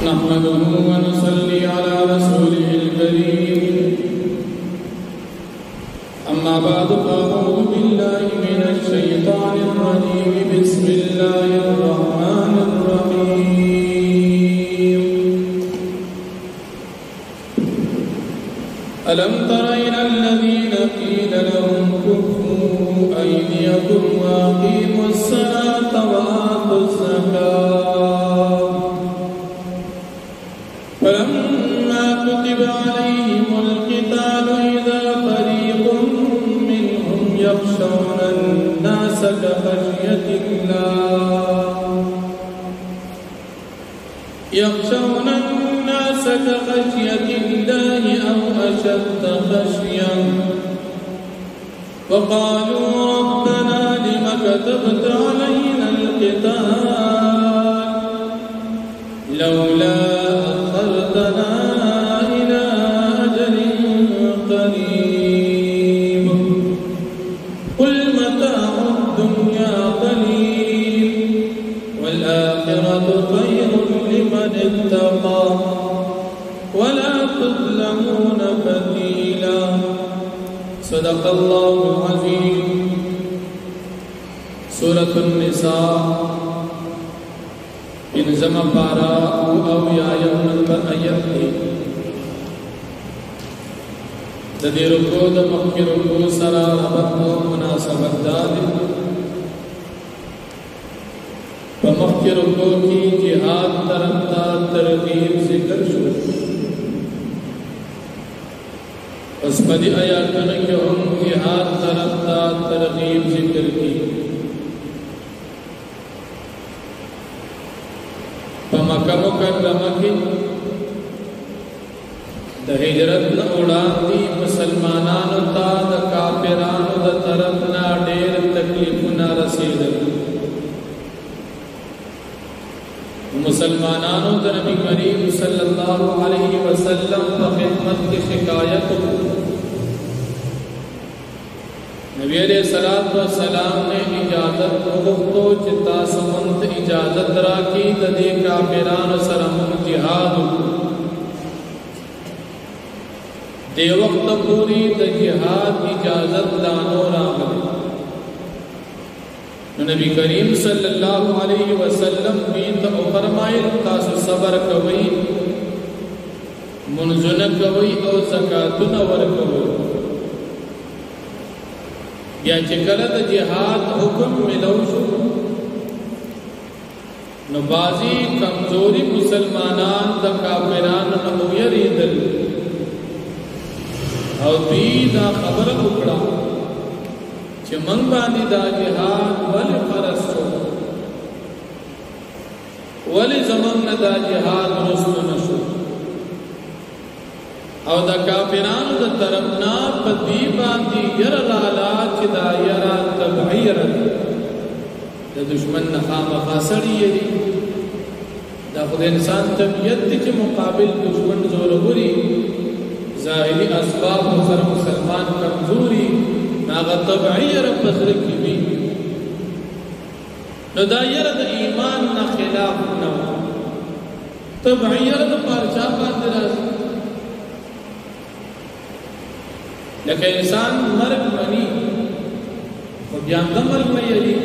نحمده ونصلي على رسوله الكريم أما بعد فأعوذ بالله من الشيطان الرجيم بسم الله الرحمن الرحيم ألم تر إلى الذين قيل لهم كفوا أيديكم وأقيموا الصلاة وآتوا الزكاة فلما كتب عليهم القتال إذا فريق منهم يخشون الناس كخشية الله أو أشد خشية وقالوا ربنا لم كتبت علينا القتال لولا أخرتنا إلى أجل قريب قل متاع الدنيا قليل والآخرة خير لمن اتقى ولا تظلمون فتيلا صدق الله العظيم. سورة النساء انزم پارا او یا نمبر آیت دی ددی رکو د مخی رکو سرا ربط و مناسبت دادی پا مخی رکو کی جہاد ترقتا ترغیب ذکر شو اس پدی آیاتن کے ہم جہاد ترقتا ترغیب ذکر کی مکہ مکرمہ کی د ہجرت نہ اڑاندی مسلمانانو تا د کافرانو د طرف نہ ډېر تکلیفونه رسیدل. مسلمانانو د نبی کریم صلی الله علیه وسلم په خدمت کې شکایت نبی علیہ الصلوۃ والسلام نے اجازت وغوښتو چې تاسو مونږ اجازت راکړئ د دې کافرانو سره مونږ جهاد وکړو. د وخت پوری د جهاد اجازت دانو راغله نو نبی کریم صلی الله علیه وسلم بیت او فرمایل تاسو صبر کوئ منځونه کوئ او زکاتونه ورکوئ. یا چې کله د جهاد حکم ملو شو نو بازی کمزوری مسلمانان د کافرانو نه ویریدل او دوی دا خبره وکړه چې موږ باندې دا جهاد ولې فرض شو ولې زموږ نه دا جهاد رسو نشو او دا کافرانو دا طرفنا پا دی باندی یر لالا چی دا یرا تبعی رد دا دشمن نخام خاسری یری دا خود انسان طبیعت دی چی مقابل دشمن زورگوری ظاہری اسباب سر مسلمان کمزوری ناغا تبعی رد بزرکی بی نو دا یر دا ایمان نا خلاف نو تبعی رد پارچا باندی رازی لیکن انسان مرگ منی و بیان دا مرگ میری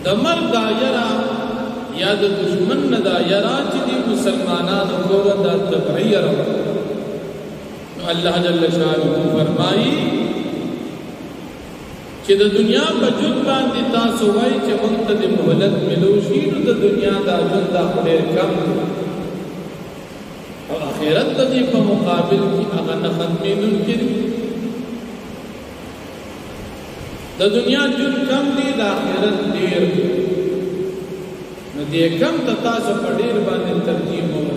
دا مرگ دا یرا یا دا دشمن دا یرا چی دی مسلمانان کو دا تبعی رو اللہ جل شاہ فرمائی چی دا دنیا پا جن باندی تاسو وائی چی منت دی مہلت ملوشی نو دا دنیا دا جن دا خلیر کم اور آخرت دی په مقابل کی اغا نختمی ممکن دا دنیا جن کم دی دا آخرت دیر نو دی کم تتاسو پر دیر باندې ترجیح مولا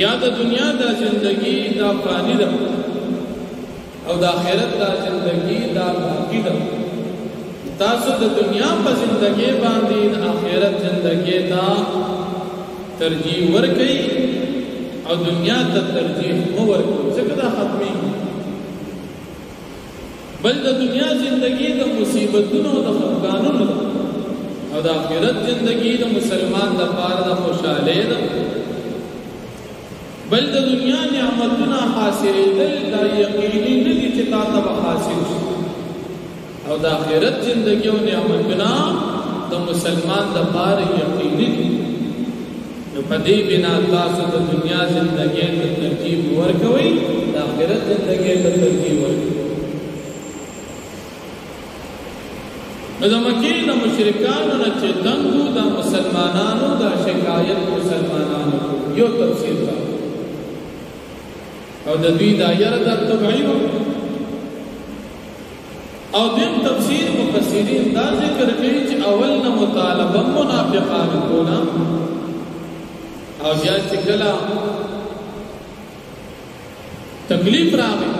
یا دا دنیا دا زندگی دا فانی دا او دا آخرت دا زندگی دا باقی دا تاسو دا دنیا پا زندگی باندې دا آخرت زندگی دا ترجیح ورکئی او دنیا تا ترجیح مو ورکئی ذکر ختمی بل دا دنیا زندگی دا مصیبتون و دا خفقانون دا او د آخرت زندگی د مسلمان د پاره د خوشاله ده بل د دنیا نعمتونه حاصلېدل دا یقیني نه دي چې تا ته حاصل شي او د آخرت زندگی او نعمتونه د مسلمان د پاره یقیني دي نو په دې بنا تاسو د دنیا زندگی ته ترتیب ورکوئ د آخرت زندگی ته ترتیب ورکوئ نو د مکې د مشرکانو نه چې دنګو د مسلمانانو د شکایت مسلمانانو یو تفسیر ده او د دوی دایره د تبعی او دیم تفسیر مفسرین دا ذکر کوي چې اول نه مطالبه منافقانو کولا او بیا چې کله تکلیف راغی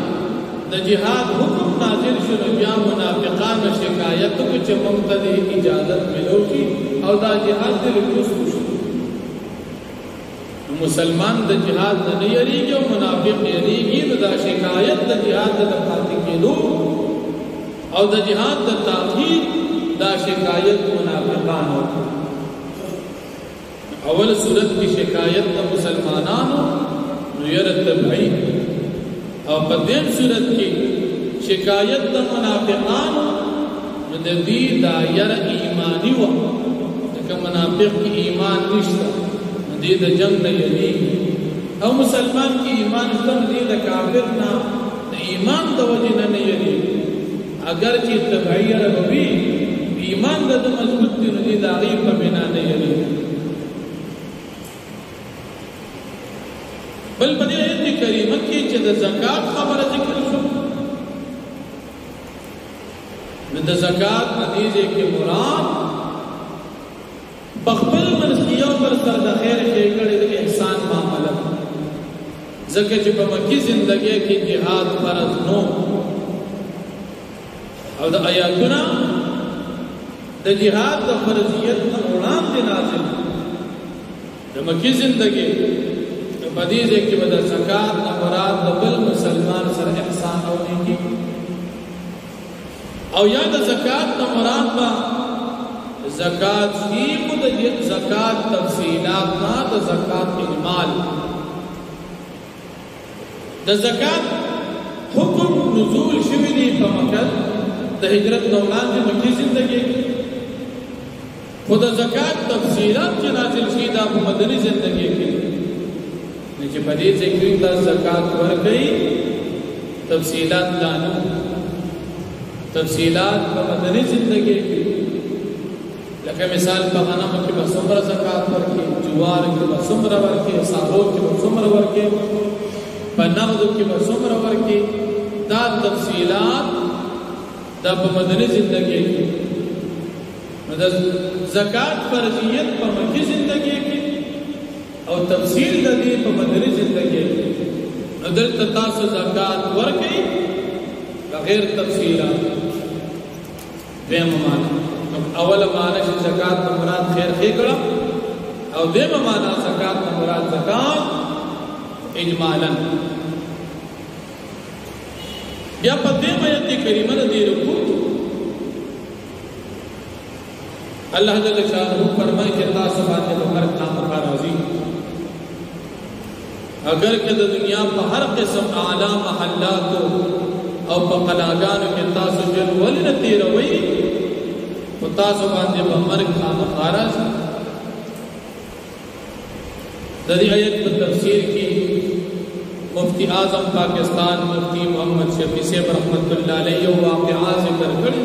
د جهاد حکم نازل شو بیا منافقان شکایت کو چې ممتدی اجازت ملوشي او دا جهاد دې رسو شو مسلمان د جهاد نه یریږي او منافق یریږي دا شکایت د جهاد د پاتې کېدو او د جهاد د تاخير دا شکایت منافقانو اول صورت کی شکایت د مسلمانانو نو یره تبعی او په دې صورت کې شکایت د منافقانو نو د دې دایره ایمانی و چې منافق کې ایمان نشته دې د جنگ نه یری او مسلمان کې ایمان شته دې د کافر نه د ایمان د وجه نه یری اگر چې تبعیه ربي ایمان د مضبوط دي دې د غیب په بنا نه یری بل په دې آیت کریمه کې چې د زکات خبره ذکر شو نو د زکات حدیث کې مراد بخبل منسیو پر سر د خیر ښېګړې د احسان معامله ځکه چې په مکی زندګۍ کې جهاد فرض نو او د آیاتونه د جهاد د فرضیت نه وړاندې نازل د مکی زندګۍ په دې ځای کې د زکات نه مراد د بل مسلمان سره احسان او نیکی او یا د زکات نه مراد زکات کی خود زکات تفصیلات نا د زکات اجمال د زکات حکم نزول شوی دی په مکه د هجرت دوران د مکی زندگی خود زکات تفصیلات چې نازل شي د مدنی زندگی کې چې په دې ذکر د زکات ورکړي تفصیلات دانو تفصیلات په مدنی زندگی کې لکه مثال په غنمو کې به څومره زکات ورکړي جوار کې به څومره ورکړي سابو کې به څومره ورکړي په نغدو کې به څومره ورکړي دا تفصیلات د په مدني ژوندۍ کې د زکات فرضیت په مکی ژوندۍ کې او تفصیل د دې په مدني ژوندۍ کې دلته تاسو زکات ورکړي بغیر تفصیلات دیم معنا اول معنا چې زکات په مراد خیر ښېګړه او دیم معنا زکات په مراد زکات اجمالا بیا په دې آیت کریمه د دې رکوع الله جل شانه فرمایي چې تاسو باندې په هر کام راضي اگر که د دنیا په هر قسم اعلی محلات او په قلاګانو کې تاسو جن ولنه تیروي او تاسو باندې په مرګ خامخا راځي د دې آیت په تفسیر کې مفتی اعظم پاکستان مفتی محمد شفیع صاحب رحمت الله علیه او واقعا ذکر کړي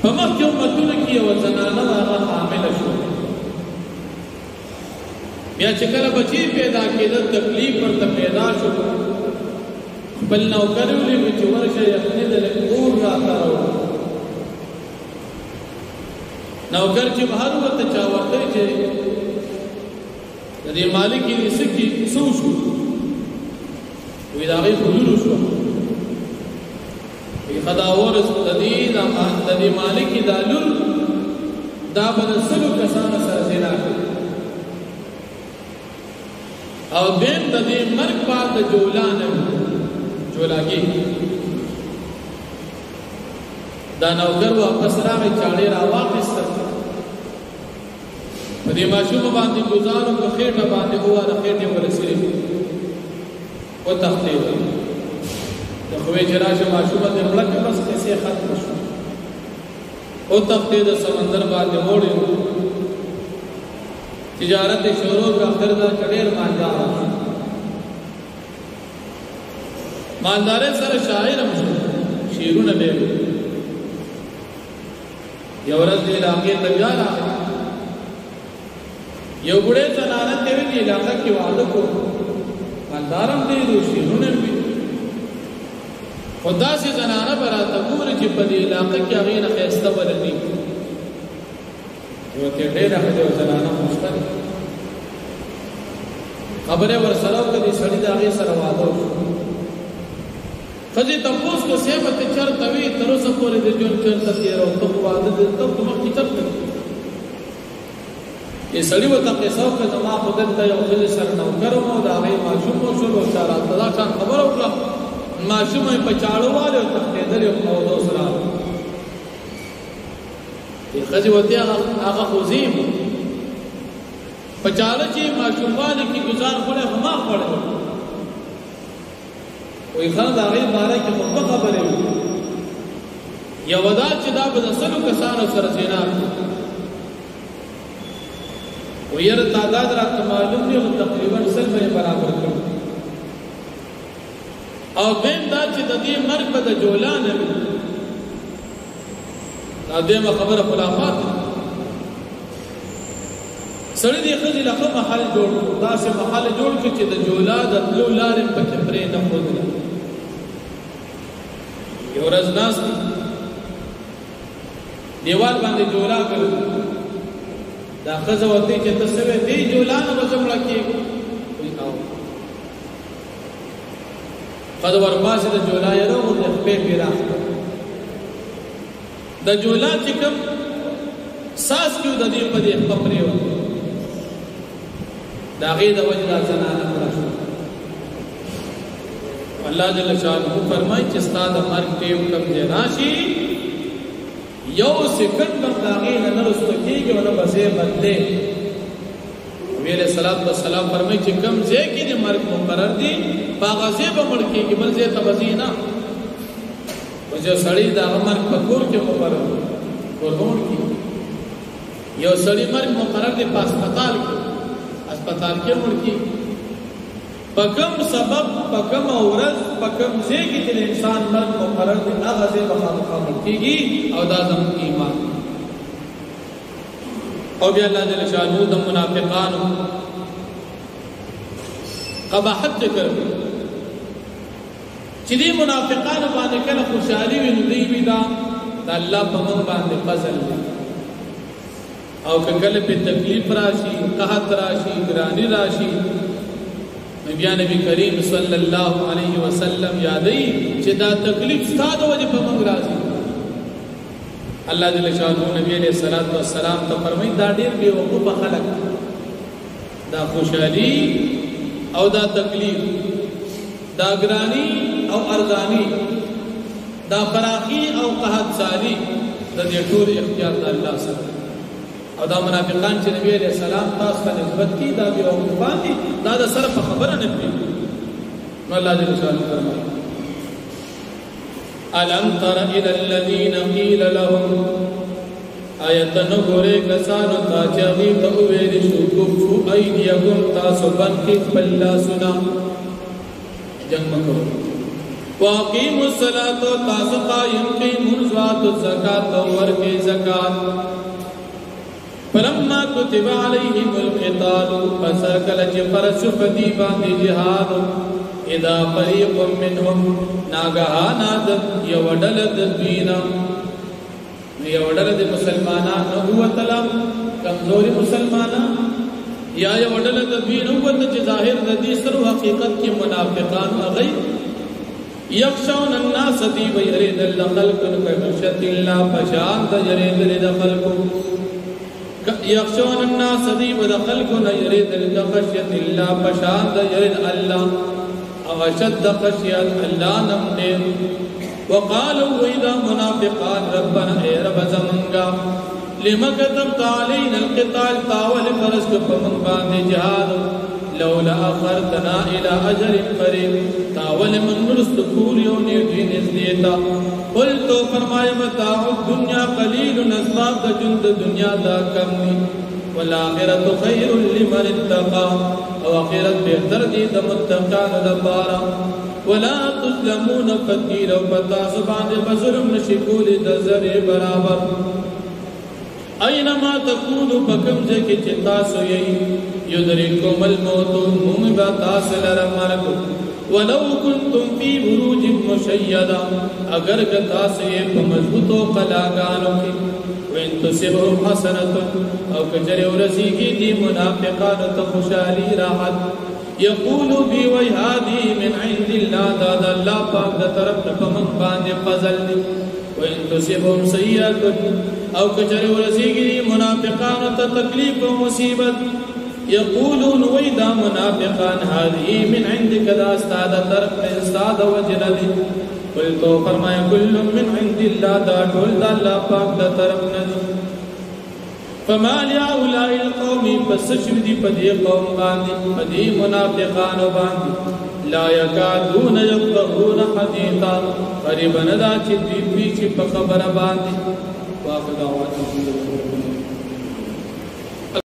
په مخکې امتونو کې یو زنانه هغه حامله شو بیا چې کله بچی پیدا کېده تکلیف ورته پیدا شو بل نوکر ولې چې ورشه یخنې د کور راته راوړ نوکر چې بهر ورته چا ورته چې د دې مالک یې سکی سو شو وی دا غي حضور شو وی خدا ورس د دې مالک دالل دا بنسلو کسانو سره زنا او دین د دې مرګ بعد جولان جولاګي دا نوکر واپس راغی چاړې راواخیسته په دې ماشوم باندې ګزارو په خېټه باندې واره خېټه ورسېږي وتختید د خوې جراشه ماشوم د مړک بس کیسه ختم شو او تختید سمندر باندې وړو تجارت شروع کا خردا چډیر مالدار سره شاعر هم شیرونه به یو ورځ د علاقې تجار یو ګړې زنانه ته وی علاقې کې واده کو مالدارم دې شیرونه وی خدا سي زنانه براته ګور چې په دې علاقې کې هغه نه خسته ولدي یو کې ډېر هغه زنانه مشترک خبره ورسره کړي سړی دا هغه سره واده خځې تاسو کو سیمه ته چرته وی تر اوسه پورې د جون چرته تیرو ته واده د ته کوم کی چرته یې سړی وته قصو کې زما خدای ته یو خل سره نو کړو دا هغه ماشوم شو او چارات دا څنګه خبر وکړه ماشوم په چاړو والو ته دې او دوسرا یې خځې وته هغه خوځیم په چاړه چې ماشوم والي کې گزار خړې هما خړې وی خان دا غي بارے کې په خبره یو ودا چې دا به سلو کسانو سره زینا وير تعداد را معلوم دی تقریبا سل برابر کړ او بین دا چې د دې مرګ په د جولان دا دمه خبره خلافات سړی دې خځې له محل جوړ دا سه محل جوړ کې چې د جولا د تلو لارې په کپرې نه خوځل یو ورځ ناس دیوال باندې جولا کړ دا خځه وته چې تاسو دې جولا نه وځمړه کې وي او قد ورپاسه د جولا یې ورو د په پیرا د جولا چې کوم ساس کیو د دې په دې خبرې و دا غي د وجدا زنانه پرشو الله جل شانه فرمایي چې ستاسو مرګ ټیم کم دی راشي یو سکند دا غي نه نرسته کیږي او نه بسې بدله ویله صلوات و سلام فرمایي چې کم ځای کې د مرګ مقرر دي باغازه به مړ کیږي بل ځای ته وزینا او چې سړی دا مرګ په کور کې مقرر ورغون کی یو سړی مرګ مقرر دی په هسپتال کې اسپتال کې مړ کی پکم سبب پکم اورز پکم ځای کې انسان مرګ مقرر دی هغه ځای په مقام کېږي او دا زموږ ایمان او بیا الله جل شانه د منافقانو قباحت ذکر چې دې منافقانو باندې کله خوشالي وي نو دی دا الله په من باندې فضل او کله په تکلیف راشي قحط راشي ګرانی راشي نبی کریم صلی الله علیه وسلم یادې چې دا تکلیف ستاسو وجه په موږ راځي الله جل شانه نبی علیہ الصلوۃ والسلام ته فرمایي دا ډیر به وقوف خلق دا خوشالي او دا تکلیف دا ګرانی او ارزانی دا فراخی او قحط سالی د دې ټول اختیار د الله سره او دا منافقان چې نبی عليه السلام تاسو ته نسبت کی دا به او باندې دا د سره په خبره نه پی نو الله دې انشاءالله فرمایي الم تر الى الذين قيل لهم آیت نګوره کسانو ته چې ته ویل شو کوفو ايديكم تاسو باندې بل سنا جنگ مکو واقیموا الصلاة تاسو قائم کئ منځوات الزکات ورکئ زکات فلما كتب عليهم القتال فسكل فرس فدي باندې جهاد اذا فريق منهم ناغانا يودل الدين يودل المسلمانان هو تلام کمزوري مسلمانان یا يودل الدين هو ظاهر د دې سر حقیقت کې منافقان اغي يخشون الناس دي ويريد الخلق كخشية الله فشان يريد الخلق يخشون الناس دي ودخلقنا يريد الخشية الله فشان يريد الله او شد خشية الله نمنه وقالوا وإذا منافقان ربنا اے رب زمنگا لما كتبت علينا القتال تاول فرس كفمن باندې جهاد لولا أخرتنا إلى أجل قريب تاول من نرست كوليو نيوتي نزديتا قلت فرمایا متاع الدنيا قليل اسباب دا جند دنیا دا کم دی والآخرت خیر لمن اتقا او آخرت بہتر دی دا متقان دا پارا ولا تظلمون فتیر و پتاس باندے بظلم نشکول دا ذر برابر اینما تکونو بکم جکی چتاسو یئی یدرکم الموتو ممبا تاسل رمرکو ولو کنتم فی بروج مشیدہ اگر کتاسے مضبوطو قلاگانو کی وین تصبهم حسنت او کجر ورزیگی دی منافقان تخشالی راحت یقولو بی وی هادی من عند اللہ دادا اللہ پاک دا طرف نفمن باندے فضل دی وین تصبهم سیئت او کجر ورزیگی دی منافقان تا تکلیف و مصیبت یقولون ویدا منافقان هذه من عندك دا استاد طرف استاد وجردی قلتو فرمایا کل من عند اللہ دا ٹول دا اللہ پاک دا طرف ندی فما لهؤلاء القوم فسشدی پدی قوم باندی پدی منافقان باندی لا یکادون یفقهون حدیثا قریبا دا چی دوی پیچی پا خبر باندی واخر دعوات